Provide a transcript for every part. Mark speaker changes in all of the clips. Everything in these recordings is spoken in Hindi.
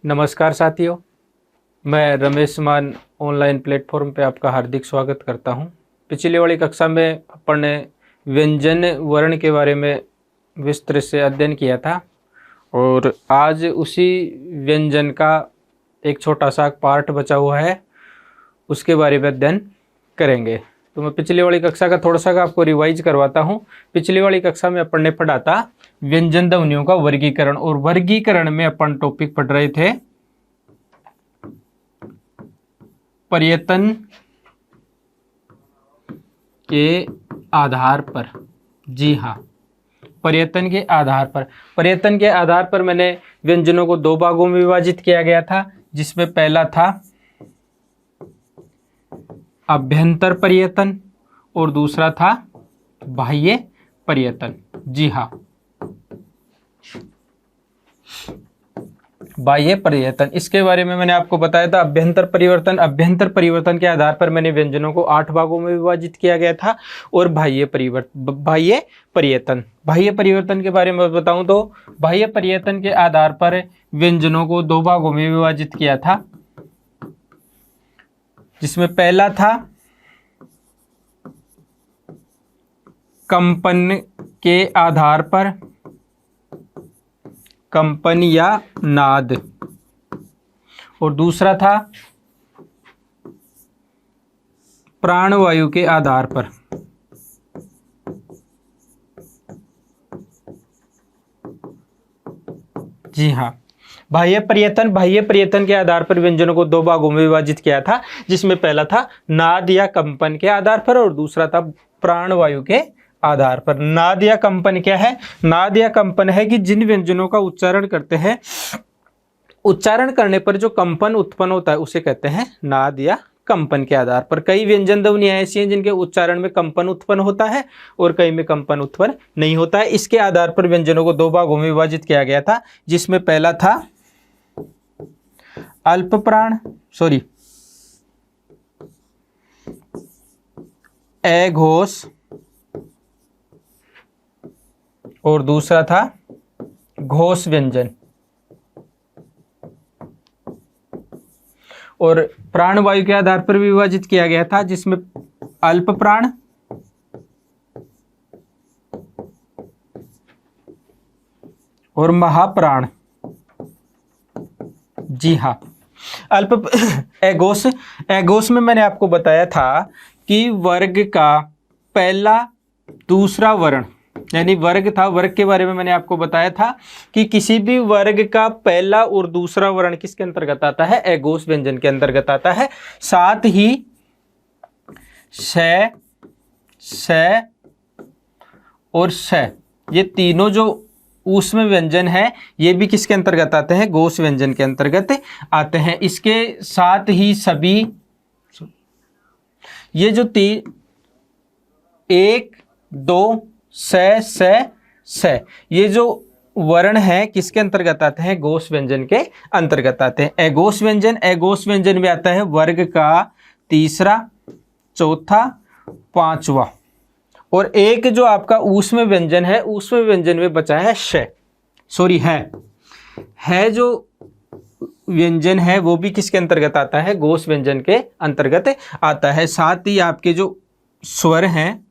Speaker 1: नमस्कार साथियों, मैं रमेश मान ऑनलाइन प्लेटफॉर्म पे आपका हार्दिक स्वागत करता हूं। पिछली वाली कक्षा में अपन ने व्यंजन वर्ण के बारे में विस्तृत से अध्ययन किया था और आज उसी व्यंजन का एक छोटा सा पार्ट बचा हुआ है, उसके बारे में अध्ययन करेंगे। तो मैं पिछली वाली कक्षा का थोड़ा सा आपको रिवाइज करवाता हूं। पिछली वाली कक्षा में अपन ने पढ़ा था व्यंजन ध्वनियों का वर्गीकरण, और वर्गीकरण में अपन टॉपिक पढ़ रहे थे पर्यतन के आधार पर। जी हाँ, पर्यतन के आधार पर। पर्यतन के आधार पर मैंने व्यंजनों को दो भागों में विभाजित किया गया था, जिसमें पहला था अभ्यंतर पर्यतन और दूसरा था बाह्य पर्यतन। जी हाँ, बाह्य परिवर्तन, इसके बारे में मैंने आपको बताया था। अभ्यंतर परिवर्तन के आधार पर मैंने व्यंजनों को 8 भागों में विभाजित किया गया था। और बाह्य परिवर्तन के बारे में बताऊं तो बाह्य परिवर्तन के आधार पर व्यंजनों को 2 भागों में विभाजित किया था, जिसमें पहला था कंपन के आधार पर, कंपन या नाद, और दूसरा था प्राणवायु के आधार पर। जी हाँ, बाह्य परिवर्तन के आधार पर व्यंजनों को 2 भागों में विभाजित किया था, जिसमें पहला था नाद या कंपन के आधार पर और दूसरा था प्राणवायु के आधार पर। नाद या कंपन क्या है? नाद या कंपन है कि जिन व्यंजनों का उच्चारण करते हैं, उच्चारण करने पर जो कंपन उत्पन्न होता है उसे कहते हैं नाद या कंपन के आधार पर। कई व्यंजन ध्वनियां ऐसी हैं जिनके उच्चारण में कंपन उत्पन्न होता है और कई में कंपन उत्पन्न नहीं होता है। इसके आधार पर व्यंजनों को 2 भागों में विभाजित किया गया था, जिसमें पहला था अघोष और दूसरा था घोष व्यंजन। और प्राणवायु के आधार पर विभाजित किया गया था, जिसमें अल्प प्राण और महाप्राण। जी हाँ, एगोस में मैंने आपको बताया था कि वर्ग का पहला दूसरा वर्ण, यानी वर्ग था, वर्ग के बारे में मैंने आपको बताया था कि किसी भी वर्ग का पहला और दूसरा वर्ण किसके अंतर्गत आता है? एगोस व्यंजन के अंतर्गत आता है। साथ ही श और श, ये तीनों जो ऊष्म व्यंजन है, ये भी किसके अंतर्गत आते हैं? घोष व्यंजन के अंतर्गत आते हैं। इसके साथ ही सभी ये जो 1 2 स, ये जो वर्ण है किसके अंतर्गत आते हैं? घोष व्यंजन के अंतर्गत आते हैं। एघोष व्यंजन में आता है वर्ग का तीसरा, चौथा, पांचवा। और एक जो आपका ऊष्म व्यंजन है, ऊष्म व्यंजन में बचा है है जो व्यंजन है वो भी किसके अंतर्गत आता है? घोष व्यंजन के अंतर्गत आता है। साथ ही आपके जो स्वर हैं,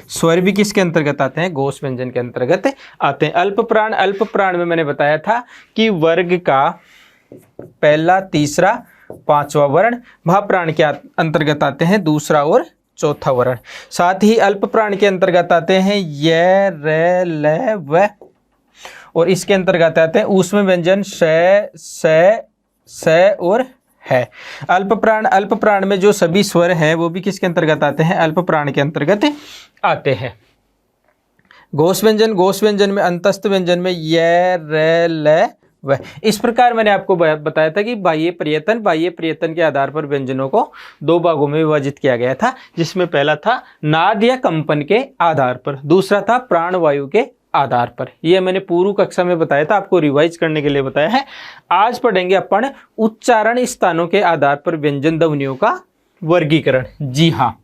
Speaker 1: स्वर भी किसके अंतर्गत आते हैं? घोष व्यंजन के अंतर्गत आते हैं। अल्प प्राण में मैंने बताया था कि वर्ग का पहला, तीसरा, पांचवा वर्ण महाप्राण के अंतर्गत आते हैं, दूसरा और चौथा वर्ण। साथ ही अल्प प्राण के अंतर्गत आते हैं य, र, ल, व, और इसके अंतर्गत आते हैं ऊष्म व्यंजन स और है। अल्प प्राण में जो सभी स्वर हैं वो भी किसके अंतर्गत आते हैं? अल्प प्राण के अंतर्गत आते हैं। घोष व्यंजन में अंतस्थ व्यंजन में य, र, ल, व। इस प्रकार मैंने आपको बताया था कि बाह्य परिवर्तन के आधार पर व्यंजनों को 2 भागों में विभाजित किया गया था, जिसमें पहला था नाद या कंपन के आधार पर, दूसरा था प्राणवायु के आधार पर। यह मैंने पूर्व कक्षा में बताया था, आपको रिवाइज करने के लिए बताया है। आज पढ़ेंगे अपन उच्चारण स्थानों के आधार पर व्यंजन ध्वनियों का वर्गीकरण। जी हाँ,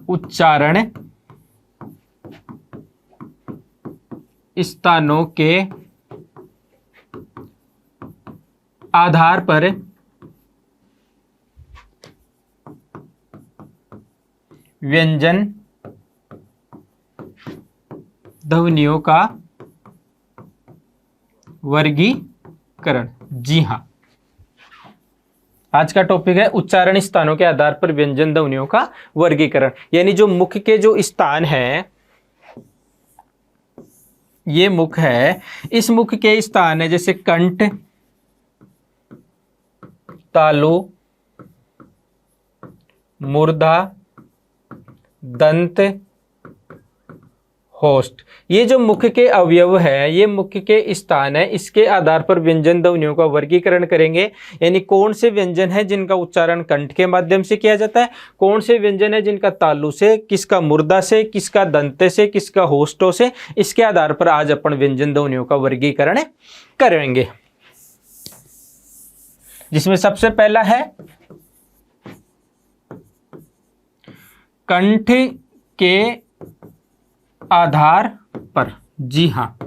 Speaker 1: उच्चारण स्थानों के आधार पर व्यंजन ध्वनियों का वर्गीकरण। जी हाँ, आज का टॉपिक है उच्चारण स्थानों के आधार पर व्यंजन ध्वनियों का वर्गीकरण। यानी जो मुख के जो स्थान है, ये मुख है, इस मुख के स्थान है जैसे कंठ, तालु, मूर्धा, दंत, होस्ट। ये जो मुख के अवयव है, ये मुख के स्थान है, इसके आधार पर व्यंजन ध्वनियों का वर्गीकरण करेंगे। यानी कौन से व्यंजन है जिनका उच्चारण कंठ के माध्यम से किया जाता है, कौन से व्यंजन है जिनका तालु से, किसका मूर्धा से, किसका दंते से, किसका होस्टों से। इसके आधार पर आज अपन व्यंजन ध्वनियों का वर्गीकरण करेंगे, जिसमें सबसे पहला है कंठ के आधार पर। जी हाँ,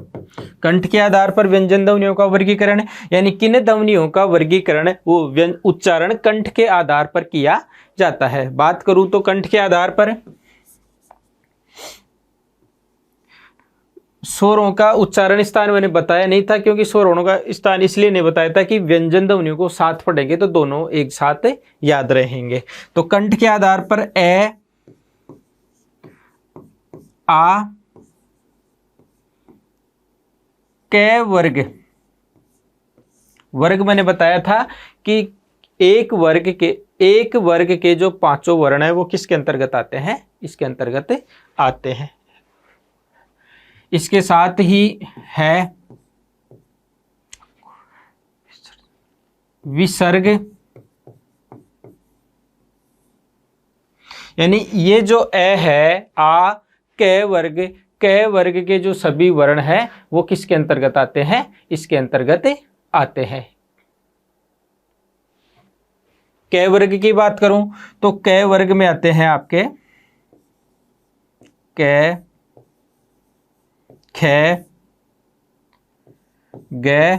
Speaker 1: कंठ के आधार पर व्यंजन ध्वनियों का वर्गीकरण, यानी किन ध्वनियों का वर्गीकरण वो उच्चारण कंठ के आधार पर किया जाता है। बात करूं तो कंठ के आधार पर स्वरों का उच्चारण स्थान मैंने बताया नहीं था, क्योंकि स्वरों का स्थान इसलिए नहीं बताया था कि व्यंजन ध्वनियों को साथ पढ़ेंगे तो दोनों एक साथ याद रहेंगे। तो कंठ के आधार पर ए, आ, कै वर्ग। वर्ग मैंने बताया था कि एक वर्ग के जो पांचों वर्ण है वो किसके अंतर्गत आते हैं, इसके अंतर्गत आते हैं। इसके साथ ही है विसर्ग, यानी ये जो ए है, आ, कै वर्ग के जो सभी वर्ण हैं वो किसके अंतर्गत आते हैं, इसके अंतर्गत आते हैं। कै वर्ग की बात करूं तो कै वर्ग में आते हैं आपके कै, खे, गे,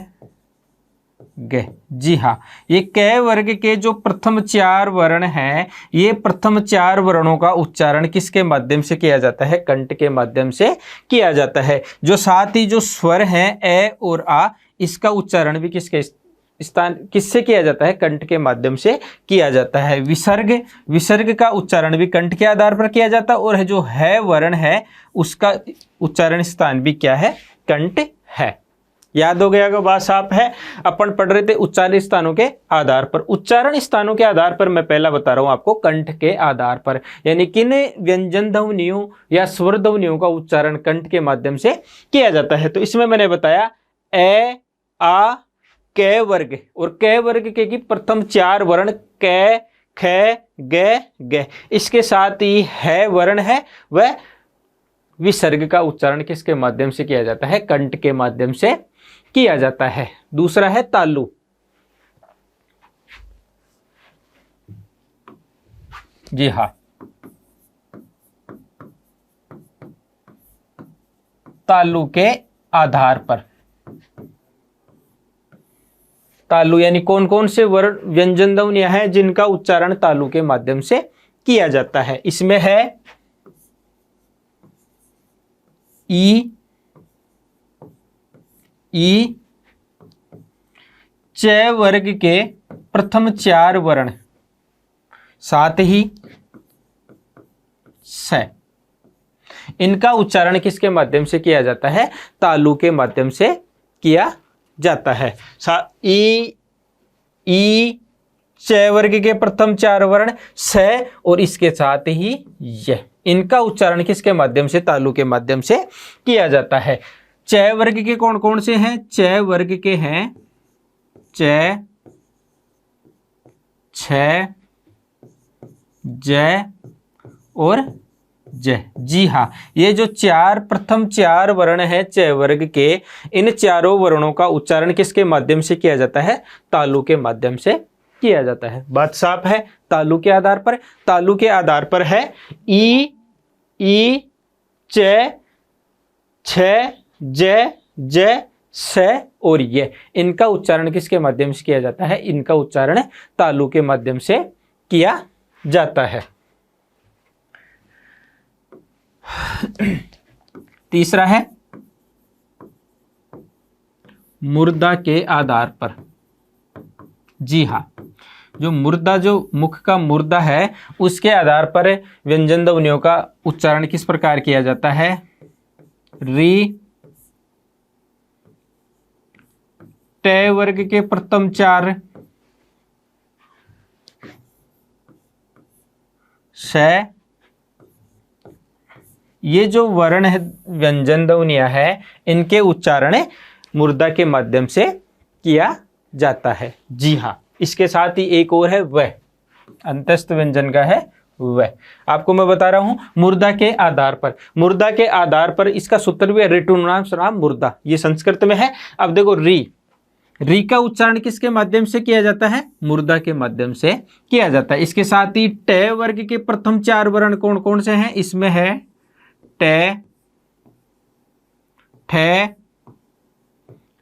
Speaker 1: गे। जी हाँ, ये कै वर्ग के जो प्रथम चार वर्ण हैं, ये प्रथम चार वर्णों का उच्चारण किसके माध्यम से किया जाता है, कंठ के माध्यम से किया जाता है। जो साथ ही जो स्वर हैं ए और आ, इसका उच्चारण भी किससे किया जाता है, कंठ के माध्यम से किया जाता है। विसर्ग का उच्चारण भी कंठ के आधार पर किया जाता है, और जो है वर्ण है उसका उच्चारण स्थान भी क्या है, कंठ है। याद हो गया कि बात साफ है। अपन पढ़ रहे थे उच्चारण स्थानों के आधार पर। उच्चारण स्थानों के आधार पर मैं पहला बता रहा हूं आपको, कंठ के आधार पर, यानी किन व्यंजन ध्वनियों या स्वर ध्वनियों का उच्चारण कंठ के माध्यम से किया जाता है। तो इसमें मैंने बताया ए, आ, कै वर्ग, और कै वर्ग के की प्रथम चार वर्ण कै, खे, गे, गे। इसके साथ ही है वर्ण है वह विसर्ग का उच्चारण किसके माध्यम से किया जाता है, कंठ के माध्यम से किया जाता है। दूसरा है तालु। जी हां, तालु के आधार पर। तालु यानी कौन कौन से वर्ण व्यंजन ध्वनियां हैं जिनका उच्चारण तालु के माध्यम से किया जाता है। इसमें है ई, च वर्ग के प्रथम चार वर्ण, साथ ही स, इनका उच्चारण किसके माध्यम से किया जाता है, तालु के माध्यम से किया जाता है। ई, च वर्ग के प्रथम चार वर्ण स और इसके साथ ही य, इनका उच्चारण किसके माध्यम से, तालु के माध्यम से किया जाता है। च वर्ग के कौन कौन से हैं, च वर्ग के हैं च, छ, ज और ज। जी हाँ, ये जो प्रथम चार वर्ण है च वर्ग के, इन चारों वर्णों का उच्चारण किसके माध्यम से किया जाता है, तालु के माध्यम से किया जाता है। बात साफ है। तालु के आधार पर, तालु के आधार पर है ई, च, छ, ज, ज, स और ये, इनका उच्चारण किसके माध्यम से किया जाता है? इनका उच्चारण तालु के माध्यम से किया जाता है। तीसरा है मुर्दा के आधार पर। जी हाँ, जो मुर्दा, जो मुख का मुर्दा है, उसके आधार पर व्यंजन ध्वनियों का उच्चारण किस प्रकार किया जाता है? री, ट वर्ग के प्रथम 4, श, ये जो वर्ण है, व्यंजन ध्वनियां है, इनके उच्चारण मुर्दा के माध्यम से किया जाता है। जी हाँ, इसके साथ ही एक और है वह, अंतस्थ व्यंजन का है वह। आपको मैं बता रहा हूं मुर्दा के आधार पर, मुर्दा के आधार पर इसका सूत्र भी ऋटुनाम स्वराम मुर्दा, ये संस्कृत में है। अब देखो री, री का उच्चारण किसके माध्यम से किया जाता है? मुर्दा के माध्यम से किया जाता है। इसके साथ ही ट वर्ग के प्रथम 4 वर्ण कौन कौन से हैं? इसमें है ट, ठ,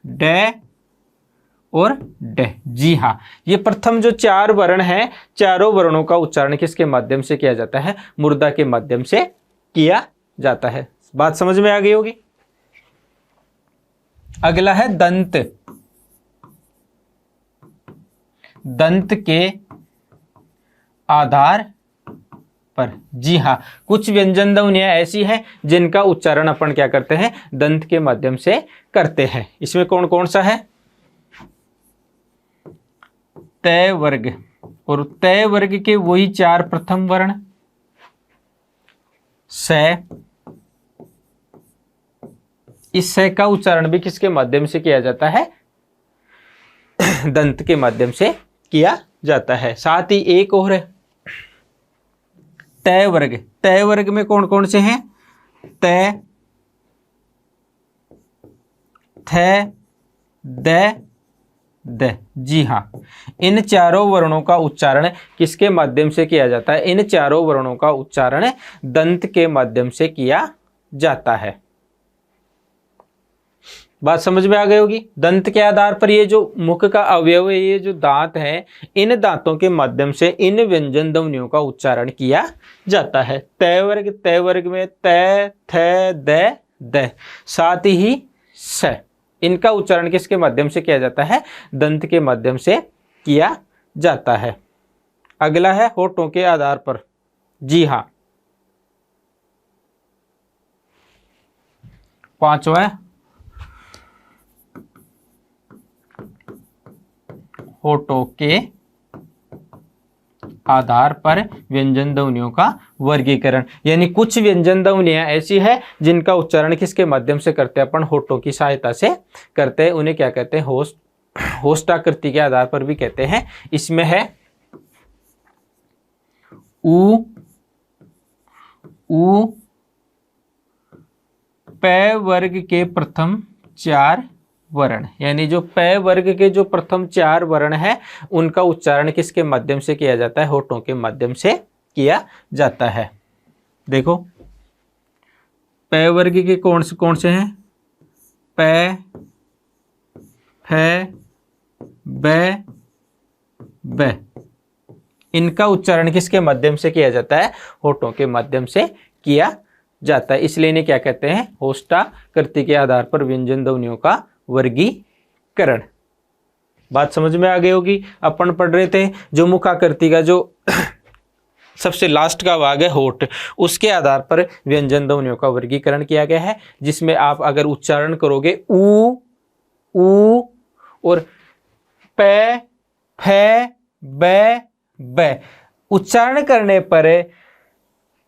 Speaker 1: ड और ड। जी हाँ, ये प्रथम जो 4 वर्ण हैं, चारों वर्णों का उच्चारण किसके माध्यम से किया जाता है? मुर्दा के माध्यम से किया जाता है। बात समझ में आ गई होगी। अगला है दंत। दंत के आधार पर। जी हाँ, कुछ व्यंजन ध्वनियां ऐसी हैं जिनका उच्चारण अपन क्या करते हैं? दंत के माध्यम से करते हैं। इसमें कौन कौन सा है? तय वर्ग, और तय वर्ग के वही 4 प्रथम वर्ण, स, इस स का उच्चारण भी किसके माध्यम से किया जाता है? दंत के माध्यम से किया जाता है। साथ ही एक और है तय वर्ग। तय वर्ग में कौन कौन से हैं? तय, थ, द, द। जी हाँ, इन चारों वर्णों का उच्चारण किसके माध्यम से किया जाता है? इन चारों वर्णों का उच्चारण दंत के माध्यम से किया जाता है। बात समझ में आ गई होगी। दंत के आधार पर ये जो मुख का अवयव है, ये जो दांत है, इन दांतों के माध्यम से इन व्यंजन ध्वनियों का उच्चारण किया जाता है। तय वर्ग, तय वर्ग में त, थ, द, द, साथ ही स, इनका उच्चारण किसके माध्यम से किया जाता है? दंत के माध्यम से किया जाता है। अगला है होठों के आधार पर। जी हाँ, पांचवा है होठों के आधार पर व्यंजन ध्वनियों का वर्गीकरण। यानी कुछ व्यंजन ध्वनियां ऐसी है जिनका उच्चारण किसके माध्यम से करते हैं? अपन होठों की सहायता से करते हैं। उन्हें क्या कहते हैं? होष्टाकृति के आधार पर भी कहते हैं। इसमें है उ, प वर्ग के प्रथम 4 वर्ण, यानी जो प वर्ग के जो प्रथम 4 वर्ण है, उनका उच्चारण किसके माध्यम से किया जाता है? होठों के माध्यम से किया जाता है। देखो प वर्ग के कौन से हैं? प, फ, ब, ब। इनका उच्चारण किसके माध्यम से किया जाता है? होठों के माध्यम से किया जाता है। इसलिए इन्हें क्या कहते हैं? होष्टाकृति के आधार पर व्यंजन ध्वनियों का वर्गीकरण। बात समझ में आ गई होगी। अपन पढ़ रहे थे जो मुखाकृति का जो सबसे लास्ट का भाग है होठ, उसके आधार पर व्यंजन ध्वनियों का वर्गीकरण किया गया है, जिसमें आप अगर उच्चारण करोगे उ, और प, फ, ब, ब, उच्चारण करने पर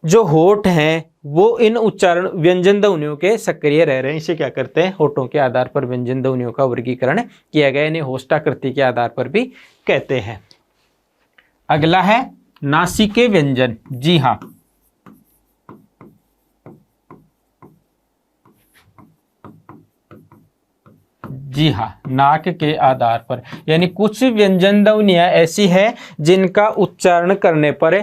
Speaker 1: जो होठ हैं वो इन उच्चारण व्यंजन ध्वनियों के सक्रिय रह रहे हैं। इसे क्या करते हैं? होठों के आधार पर व्यंजन ध्वनियों का वर्गीकरण किया गया, इन्हें होष्टाकृति के आधार पर भी कहते हैं। अगला है नासिके व्यंजन। जी हाँ, जी हाँ, नाक के आधार पर, यानी कुछ व्यंजन ध्वनियाँ ऐसी है जिनका उच्चारण करने पर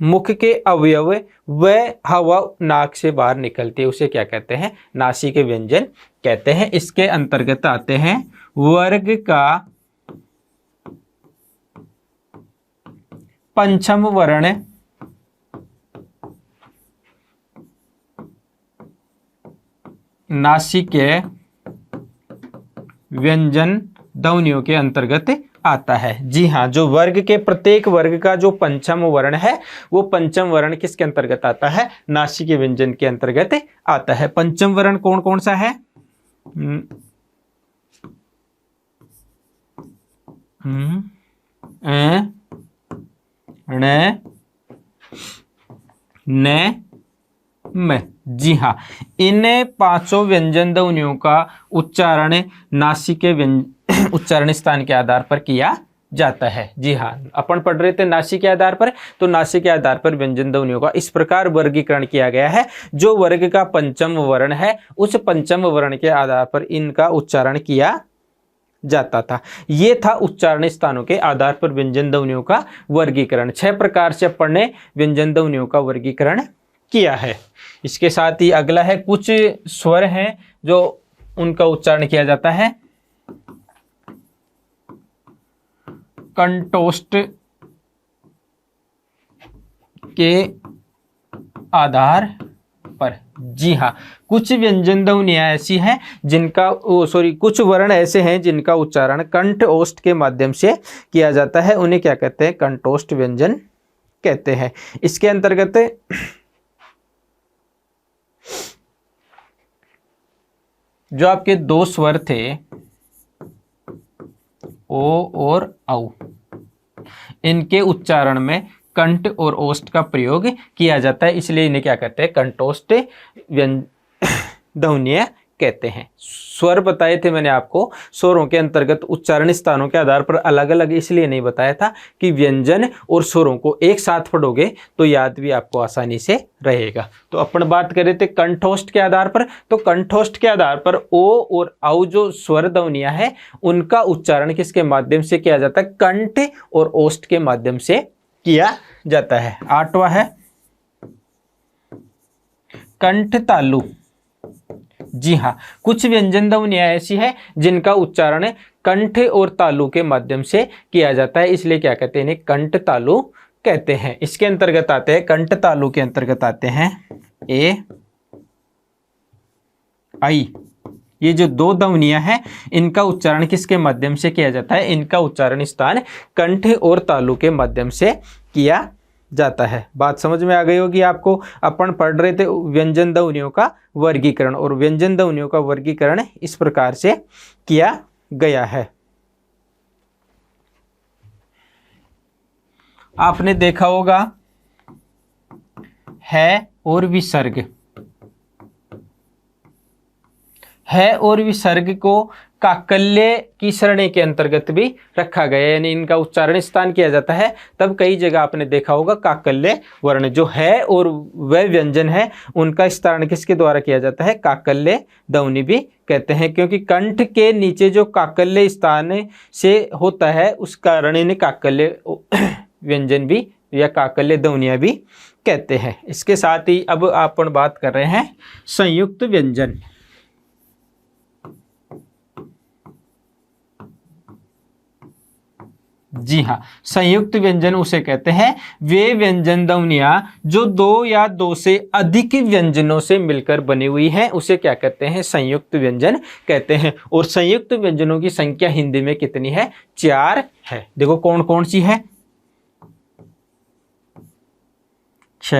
Speaker 1: मुख के अवयव व हवा नाक से बाहर निकलती है, उसे क्या कहते हैं? नासिक व्यंजन कहते हैं। इसके अंतर्गत आते हैं वर्ग का पंचम वर्ण, नासिकेय व्यंजन ध्वनियों के अंतर्गत आता है। जी हाँ, जो वर्ग के प्रत्येक वर्ग का जो पंचम वर्ण है वो पंचम वर्ण किसके अंतर्गत आता है? नासिक व्यंजन के अंतर्गत आता है। पंचम वर्ण कौन कौन सा है? ण, न, म। जी हाँ, इन पांचों व्यंजन ध्वनियों का उच्चारण नासिक उच्चारण स्थान के आधार पर किया जाता है। जी हाँ, अपन पढ़ रहे थे नासिक के आधार पर, तो नासिक के आधार पर व्यंजन ध्वनियों का इस प्रकार वर्गीकरण किया गया है। जो वर्ग का पंचम वर्ण है उस पंचम वर्ण के आधार पर इनका उच्चारण किया जाता था। ये था उच्चारण स्थानों के आधार पर व्यंजन ध्वनियों का वर्गीकरण। 6 प्रकार से अपन ने व्यंजन ध्वनियों का वर्गीकरण किया है। इसके साथ ही अगला है कुछ स्वर हैं जो उनका उच्चारण किया जाता है कंठोष्ठ के आधार पर। जी हाँ, कुछ व्यंजन ध्वनियाँ ऐसी हैं जिनका कुछ वर्ण ऐसे हैं जिनका उच्चारण कंठोष्ठ के माध्यम से किया जाता है, उन्हें क्या कहते हैं? कंठोष्ठ व्यंजन कहते हैं। इसके अंतर्गत जो आपके दो स्वर थे ओ और औ, इनके उच्चारण में कंठ और ओष्ठ का प्रयोग किया जाता है, इसलिए इन्हें क्या कहते हैं? कंठोष्ठ ध्वनियाँ कहते हैं। स्वर बताए थे मैंने आपको, स्वरों के अंतर्गत उच्चारण स्थानों के आधार पर अलग अलग इसलिए नहीं बताया था कि व्यंजन और स्वरों को एक साथ पढ़ोगे तो याद भी आपको आसानी से रहेगा। तो अपन बात कर रहे थे कंठोष्ठ के आधार पर, तो कंठोष्ठ के आधार पर ओ और औ जो स्वर ध्वनियाँ है उनका उच्चारण किसके माध्यम से किया जाता है? कंठ और ओष्ठ के माध्यम से किया जाता है। 8वां है कंठ तालु। जी हाँ, कुछ व्यंजन ध्वनियाँ ऐसी है जिनका उच्चारण कंठ और तालु के माध्यम से किया जाता है, इसलिए क्या कहते हैं? इन्हें कंठ तालु कहते हैं। इसके अंतर्गत आते हैं, कंठ तालु के अंतर्गत आते हैं ए, आई। ये जो दो ध्वनियाँ हैं इनका उच्चारण किसके माध्यम से किया जाता है? इनका उच्चारण स्थान कंठ और तालु के माध्यम से किया जाता है। बात समझ में आ गई होगी आपको। अपन पढ़ रहे थे व्यंजन ध्वनियों का वर्गीकरण, और व्यंजन ध्वनियों का वर्गीकरण इस प्रकार से किया गया है। आपने देखा होगा है और विसर्ग, है और विसर्ग को काकल्य की श्रेणी के अंतर्गत भी रखा गया है, यानी इनका उच्चारण स्थान किया जाता है। तब कई जगह आपने देखा होगा काकल्य वर्ण जो है और वह व्यंजन है उनका स्थान किसके द्वारा किया जाता है? काकल्य ध्वनि भी कहते हैं, क्योंकि कंठ के नीचे जो काकल्य स्थान से होता है उस कारण इन्हें काकल्य व्यंजन भी या काकल्य ध्वनियाँ भी कहते हैं। इसके साथ ही अब अपन बात कर रहे हैं संयुक्त व्यंजन। जी हाँ, संयुक्त व्यंजन उसे कहते हैं वे व्यंजन ध्वनियाँ जो दो या दो से अधिक व्यंजनों से मिलकर बनी हुई है, उसे क्या कहते हैं? संयुक्त व्यंजन कहते हैं। और संयुक्त व्यंजनों की संख्या हिंदी में कितनी है? 4 है। देखो कौन कौन सी है? छ,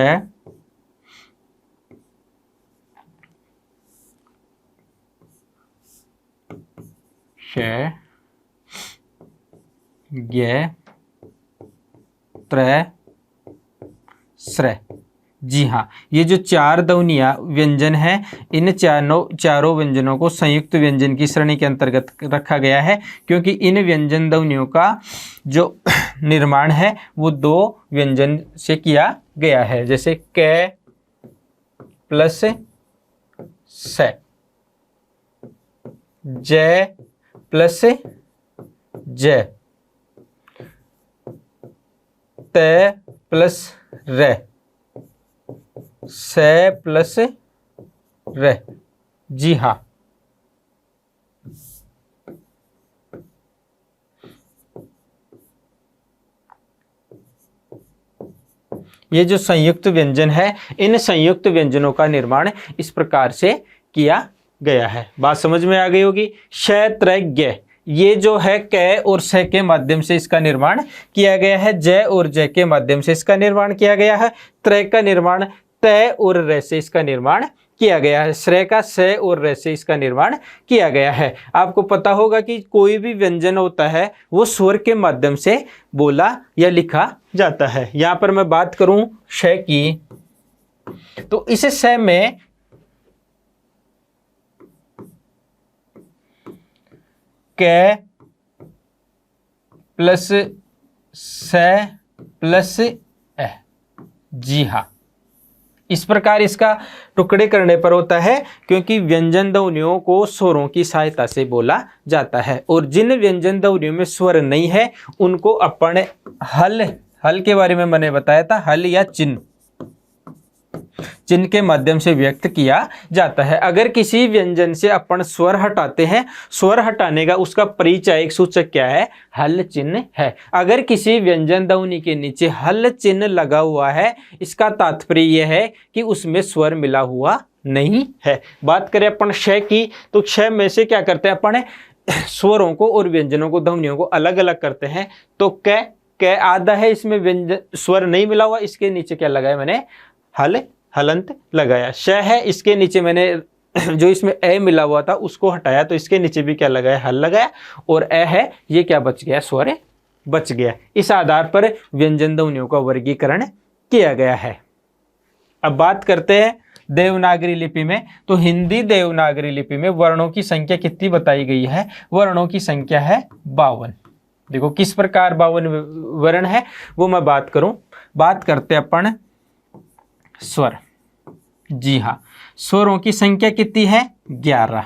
Speaker 1: श, ज्ञ, त्र, स्र। जी हाँ, ये जो 4 ध्वनियाँ व्यंजन है इन चारों व्यंजनों को संयुक्त व्यंजन की श्रेणी के अंतर्गत रखा गया है, क्योंकि इन व्यंजन ध्वनियों का जो निर्माण है वो 2 व्यंजन से किया गया है, जैसे क प्लस स। जय प्लस जय, तय प्लस रे, से प्लस रे। जी हाँ, ये जो संयुक्त व्यंजन है, इन संयुक्त व्यंजनों का निर्माण इस प्रकार से किया गया है। बात समझ में आ गई होगी। क्षत्रज्ञ, ये जो है क और स के माध्यम से इसका निर्माण किया गया है, जय और जय के माध्यम से इसका निर्माण किया गया है, त्रय का निर्माण तय और रे से इसका निर्माण किया गया है, श्रेय का से और रे से इसका निर्माण किया गया है। आपको पता होगा कि कोई भी व्यंजन होता है वो स्वर के माध्यम से बोला या लिखा जाता है। यहां पर मैं बात करूं श की, तो इस स में क प्लस स प्लस ए। जी हाँ, इस प्रकार इसका टुकड़े करने पर होता है, क्योंकि व्यंजन ध्वनियों को स्वरों की सहायता से बोला जाता है, और जिन व्यंजन ध्वनियों में स्वर नहीं है उनको अपन हल के बारे में मैंने बताया था, हल या चिन्ह के माध्यम से व्यक्त किया जाता है। अगर किसी व्यंजन से अपन स्वर हटाते हैं, स्वर हटाने का उसका परिचायक सूचक क्या है? हल चिन्ह है। अगर किसी व्यंजन ध्वनि के नीचे हल चिन्ह लगा हुआ है, इसका तात्पर्य यह है कि उसमें स्वर मिला हुआ नहीं है। बात करें अपन श की, तो श में से क्या करते हैं अपन? स्वरों को और व्यंजनों को, ध्वनियों को अलग अलग करते हैं। तो क आधा है, इसमें व्यंजन स्वर नहीं मिला हुआ, इसके नीचे क्या लगाया मैंने? हलंत लगाया। श है, इसके नीचे मैंने जो इसमें ए मिला हुआ था उसको हटाया, तो इसके नीचे भी क्या लगाया? हल लगाया। और ए है, ये क्या बच गया? स्वर बच गया। इस आधार पर व्यंजन ध्वनियों का वर्गीकरण किया गया है। अब बात करते हैं देवनागरी लिपि में। तो हिंदी देवनागरी लिपि में वर्णों की संख्या कितनी बताई गई है? वर्णों की संख्या है 52। देखो किस प्रकार 52 वर्ण है वो मैं बात करूं। बात करते अपन स्वर। जी हाँ, स्वरों की संख्या कितनी है? 11।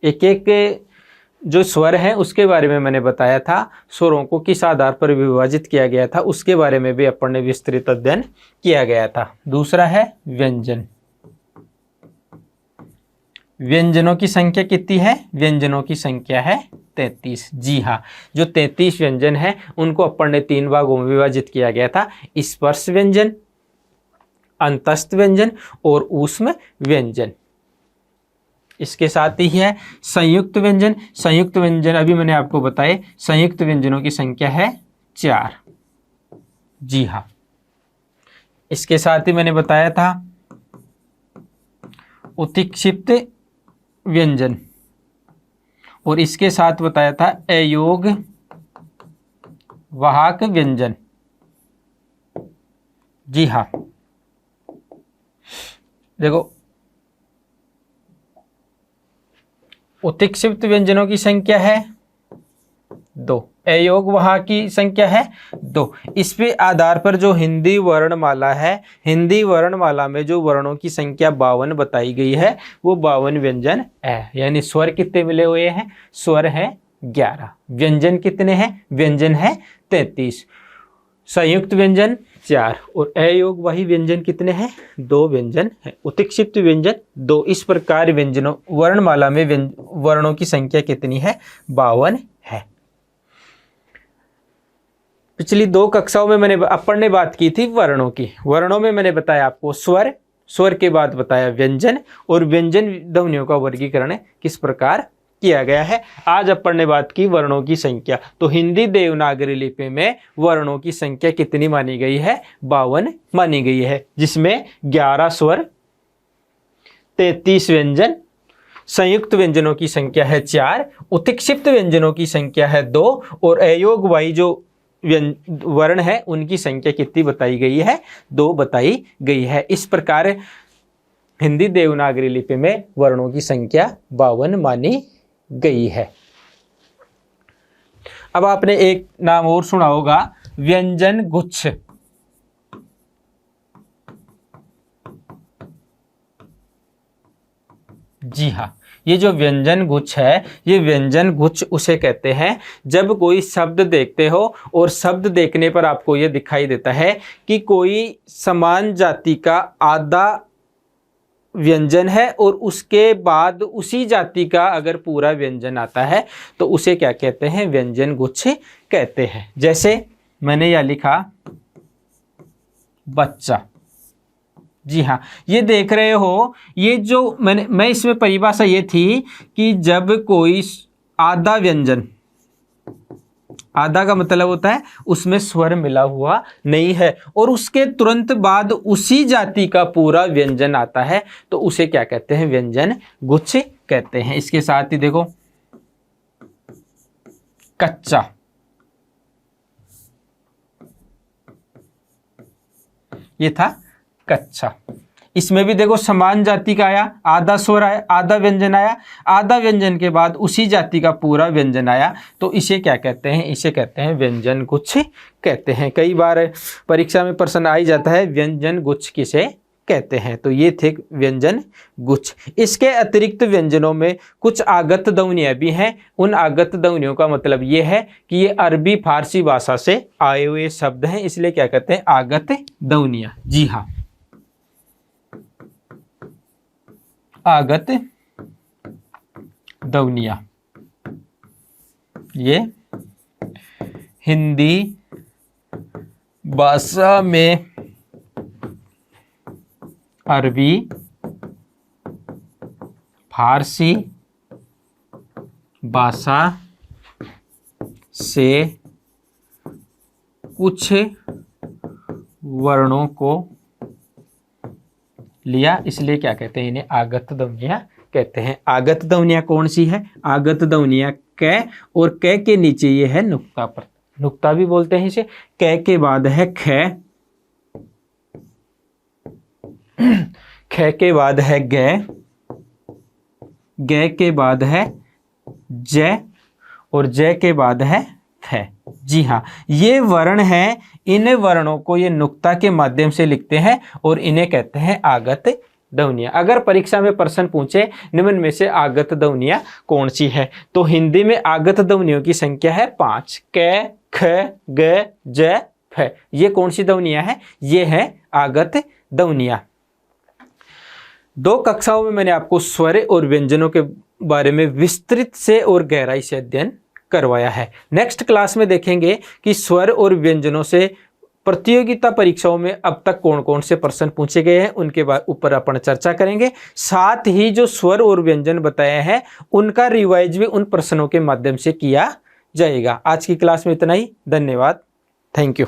Speaker 1: एक एक जो स्वर है उसके बारे में मैंने बताया था, स्वरों को किस आधार पर विभाजित किया गया था उसके बारे में भी अपन ने विस्तृत अध्ययन किया गया था। दूसरा है व्यंजन। व्यंजनों की संख्या कितनी है? व्यंजनों की संख्या है 33। जी हाँ, जो 33 व्यंजन है उनको अपन ने 3 भागों में विभाजित किया गया था: स्पर्श व्यंजन, अंतस्थ व्यंजन और ऊष्म व्यंजन। इसके साथ ही है संयुक्त व्यंजन। संयुक्त व्यंजन अभी मैंने आपको बताए, संयुक्त व्यंजनों की संख्या है 4। जी हाँ, इसके साथ ही मैंने बताया था उत्क्षिप्त व्यंजन, और इसके साथ बताया था अयोग वाहक व्यंजन। जी हाँ, देखो उत्क्षिप्त व्यंजनों की संख्या है 2, अयोग वहां की संख्या है 2। इस पे आधार पर जो हिंदी वर्णमाला है, हिंदी वर्णमाला में जो वर्णों की संख्या 52 बताई गई है वो 52 व्यंजन है। यानी स्वर कितने मिले हुए हैं? स्वर है 11। व्यंजन कितने हैं? व्यंजन है 33। संयुक्त व्यंजन 4 और अयोगवाही व्यंजन कितने हैं? 2 व्यंजन है। उत्क्षिप्त व्यंजन 2। इस प्रकार व्यंजनों वर्णमाला में वर्णों की संख्या कितनी है? 52 है। पिछली 2 कक्षाओं में अपन ने बात की थी वर्णों की। वर्णों में मैंने बताया आपको स्वर, स्वर के बाद बताया व्यंजन, और व्यंजन ध्वनियों का वर्गीकरण किस प्रकार किया गया है। आज अपन ने बात की वर्णों की संख्या। तो हिंदी देवनागरी लिपि में वर्णों की संख्या कितनी मानी गई है? 52 मानी गई है, जिसमें 11 स्वर, 33 व्यंजन, संयुक्त व्यंजनों की संख्या है 4, उत्क्षिप्त व्यंजनों की संख्या है 2, और अयोगवाही जो वर्ण है उनकी संख्या कितनी बताई गई है? 2 बताई गई है। इस प्रकार हिंदी देवनागरी लिपि में वर्णों की संख्या 52 मानी गई है। अब आपने एक नाम और सुना होगा, व्यंजन गुच्छ। जी हाँ, ये जो व्यंजन गुच्छ है, ये व्यंजन गुच्छ उसे कहते हैं जब कोई शब्द देखते हो और शब्द देखने पर आपको ये दिखाई देता है कि कोई समान जाति का आधा व्यंजन है और उसके बाद उसी जाति का अगर पूरा व्यंजन आता है तो उसे क्या कहते हैं, व्यंजन गुच्छ कहते हैं। जैसे मैंने यह लिखा बच्चा। जी हाँ, ये देख रहे हो, ये जो मैं इसमें परिभाषा ये थी कि जब कोई आधा व्यंजन, आधा का मतलब होता है उसमें स्वर मिला हुआ नहीं है और उसके तुरंत बाद उसी जाति का पूरा व्यंजन आता है तो उसे क्या कहते हैं, व्यंजन गुच्छ कहते हैं। इसके साथ ही देखो कच्चा, ये था कच्चा। इसमें भी देखो समान जाति का आया, आधा स्वर आया, आधा व्यंजन आया, आधा व्यंजन के बाद उसी जाति का पूरा व्यंजन आया तो इसे क्या कहते हैं, इसे कहते हैं व्यंजन गुच्छ कहते हैं। कई बार परीक्षा में प्रश्न आ ही जाता है व्यंजन गुच्छ किसे कहते हैं। तो ये थे व्यंजन गुच्छ। इसके अतिरिक्त व्यंजनों में कुछ आगत ध्वनियाँ भी हैं। उन आगत ध्वनियों का मतलब ये है कि ये अरबी फारसी भाषा से आए हुए शब्द हैं, इसलिए क्या कहते हैं, आगत ध्वनियाँ। जी हाँ, आगत ध्वनियाँ ये हिंदी भाषा में अरबी, फारसी भाषा से कुछ वर्णों को लिया, इसलिए क्या कहते हैं, इन्हें आगत ध्वनियाँ कहते हैं। आगत ध्वनियाँ कौन सी है, आगत ध्वनियाँ क और क के नीचे ये है नुक्ता पर, नुक्ता भी बोलते हैं इसे। क के बाद है ख, ख के बाद है ग, ग के बाद है ज और ज के बाद है फ। जी हाँ, ये वर्ण हैं, इन वर्णों को ये नुक्ता के माध्यम से लिखते हैं और इन्हें कहते हैं आगत ध्वनियाँ। अगर परीक्षा में प्रश्न पूछे निम्न में से आगत ध्वनियाँ कौन सी है, तो हिंदी में आगत ध्वनियों की संख्या है 5, क, ख, ग, ज, फ। ये कौन सी ध्वनियाँ हैं, ये है आगत ध्वनियाँ। 2 कक्षाओं में मैंने आपको स्वर और व्यंजनों के बारे में विस्तृत से और गहराई से अध्ययन करवाया है। नेक्स्ट क्लास में देखेंगे कि स्वर और व्यंजनों से प्रतियोगिता परीक्षाओं में अब तक कौन कौन से प्रश्न पूछे गए हैं, उनके ऊपर अपन चर्चा करेंगे। साथ ही जो स्वर और व्यंजन बताए हैं उनका रिवाइज भी उन प्रश्नों के माध्यम से किया जाएगा। आज की क्लास में इतना ही। धन्यवाद। Thank you.